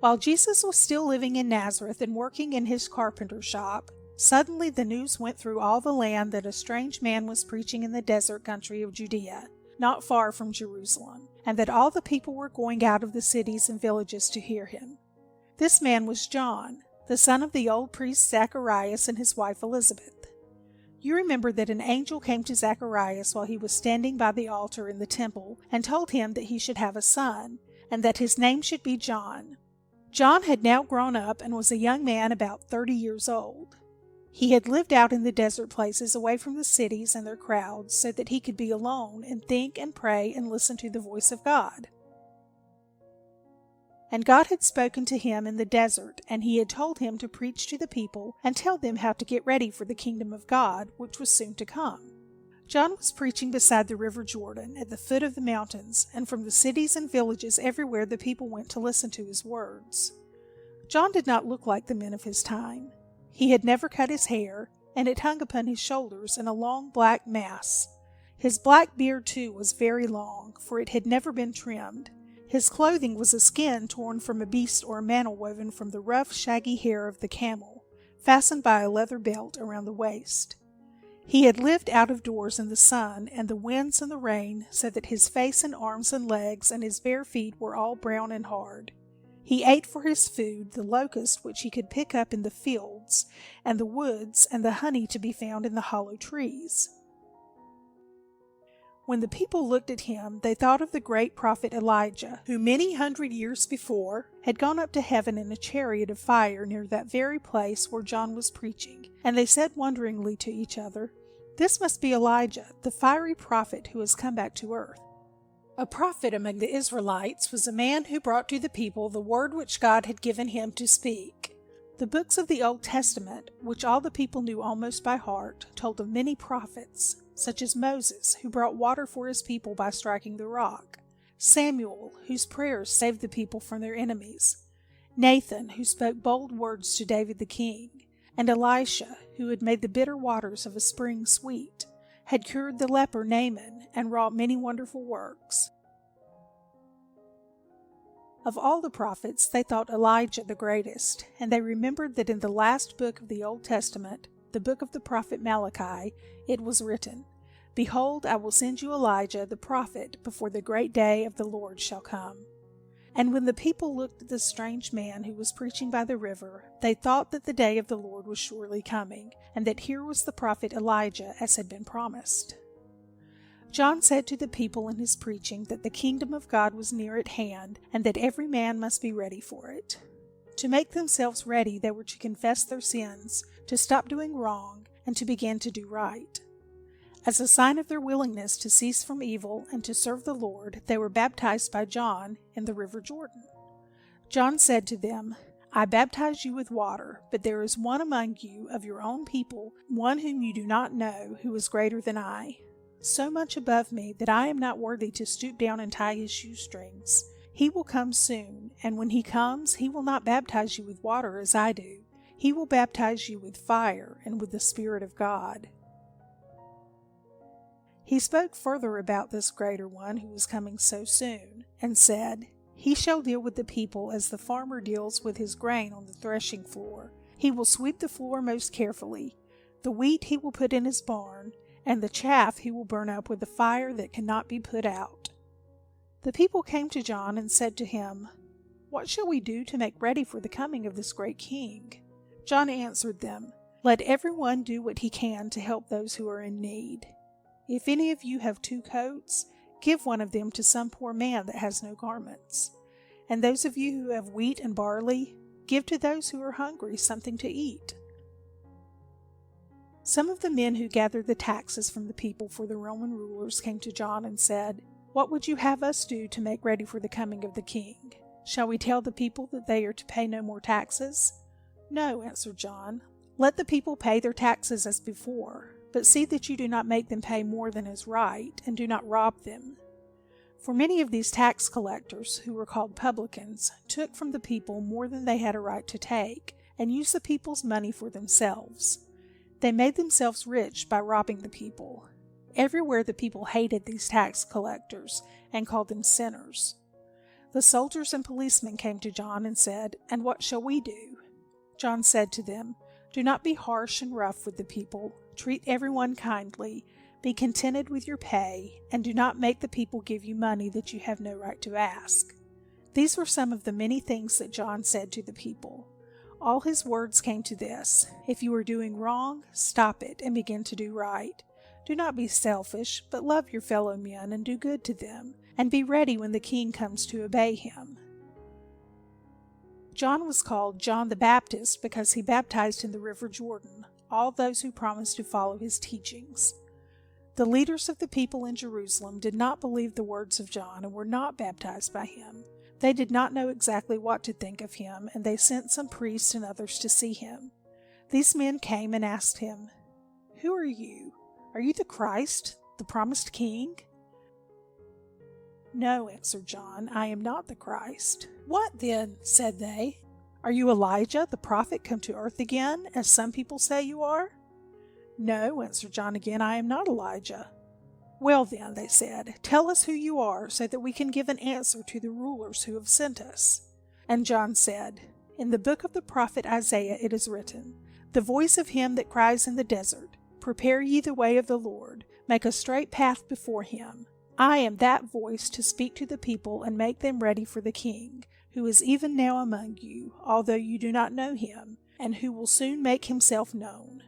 While Jesus was still living in Nazareth and working in his carpenter shop, suddenly the news went through all the land that a strange man was preaching in the desert country of Judea, not far from Jerusalem, and that all the people were going out of the cities and villages to hear him. This man was John, the son of the old priest Zacharias and his wife Elizabeth. You remember that an angel came to Zacharias while he was standing by the altar in the temple and told him that he should have a son, and that his name should be John. John had now grown up and was a young man about 30 years old. He had lived out in the desert places away from the cities and their crowds so that he could be alone and think and pray and listen to the voice of God. And God had spoken to him in the desert, and he had told him to preach to the people and tell them how to get ready for the kingdom of God, which was soon to come. John was preaching beside the river Jordan at the foot of the mountains, and from the cities and villages everywhere the people went to listen to his words. John did not look like the men of his time. He had never cut his hair, and it hung upon his shoulders in a long black mass. His black beard, too, was very long, for it had never been trimmed. His clothing was a skin torn from a beast or a mantle woven from the rough, shaggy hair of the camel, fastened by a leather belt around the waist. He had lived out of doors in the sun and the winds and the rain, so that his face and arms and legs and his bare feet were all brown and hard. He ate for his food the locust which he could pick up in the fields, and the woods, and the honey to be found in the hollow trees. When the people looked at him, they thought of the great prophet Elijah, who many 100 years before had gone up to heaven in a chariot of fire near that very place where John was preaching, and they said wonderingly to each other, "This must be Elijah, the fiery prophet who has come back to earth." A prophet among the Israelites was a man who brought to the people the word which God had given him to speak. The books of the Old Testament, which all the people knew almost by heart, told of many prophets, such as Moses, who brought water for his people by striking the rock; Samuel, whose prayers saved the people from their enemies; Nathan, who spoke bold words to David the king; and Elisha, who had made the bitter waters of a spring sweet, had cured the leper Naaman, and wrought many wonderful works. Of all the prophets, they thought Elijah the greatest, and they remembered that in the last book of the Old Testament, the book of the prophet Malachi, it was written, "Behold, I will send you Elijah the prophet before the great day of the Lord shall come." And when the people looked at the strange man who was preaching by the river, they thought that the day of the Lord was surely coming, and that here was the prophet Elijah as had been promised. John said to the people in his preaching that the kingdom of God was near at hand, and that every man must be ready for it. To make themselves ready, they were to confess their sins, to stop doing wrong, and to begin to do right. As a sign of their willingness to cease from evil and to serve the Lord, they were baptized by John in the river Jordan. John said to them, "I baptize you with water, but there is one among you of your own people, one whom you do not know, who is greater than I, so much above me that I am not worthy to stoop down and tie his shoestrings. He will come soon, and when he comes, he will not baptize you with water as I do. He will baptize you with fire and with the Spirit of God." He spoke further about this greater one who was coming so soon, and said, "He shall deal with the people as the farmer deals with his grain on the threshing floor. He will sweep the floor most carefully. The wheat he will put in his barn, and the chaff he will burn up with a fire that cannot be put out." The people came to John and said to him, "What shall we do to make ready for the coming of this great king?" John answered them, "Let everyone do what he can to help those who are in need. If any of you have 2 coats, give one of them to some poor man that has no garments. And those of you who have wheat and barley, give to those who are hungry something to eat." Some of the men who gathered the taxes from the people for the Roman rulers came to John and said, "What would you have us do to make ready for the coming of the king? Shall we tell the people that they are to pay no more taxes?" "No," answered John. "Let the people pay their taxes as before, but see that you do not make them pay more than is right, and do not rob them." For many of these tax collectors, who were called publicans, took from the people more than they had a right to take, and used the people's money for themselves. They made themselves rich by robbing the people. Everywhere the people hated these tax collectors and called them sinners. The soldiers and policemen came to John and said, "And what shall we do?" John said to them, "Do not be harsh and rough with the people. Treat everyone kindly. Be contented with your pay, and do not make the people give you money that you have no right to ask." These were some of the many things that John said to the people. All his words came to this: if you are doing wrong, stop it and begin to do right. Do not be selfish, but love your fellow men and do good to them, and be ready when the king comes to obey him. John was called John the Baptist because he baptized in the river Jordan all those who promised to follow his teachings. The leaders of the people in Jerusalem did not believe the words of John and were not baptized by him. They did not know exactly what to think of him, and they sent some priests and others to see him. These men came and asked him, "Who are you? Are you the Christ, the promised king?" "No," answered John, "I am not the Christ." "What then?" said they. "Are you Elijah, the prophet, come to earth again, as some people say you are?" "No," answered John again, "I am not Elijah." "Well then," they said, "tell us who you are, so that we can give an answer to the rulers who have sent us." And John said, "In the book of the prophet Isaiah it is written, 'The voice of him that cries in the desert, prepare ye the way of the Lord, make a straight path before him.' I am that voice to speak to the people and make them ready for the king, who is even now among you, although you do not know him, and who will soon make himself known."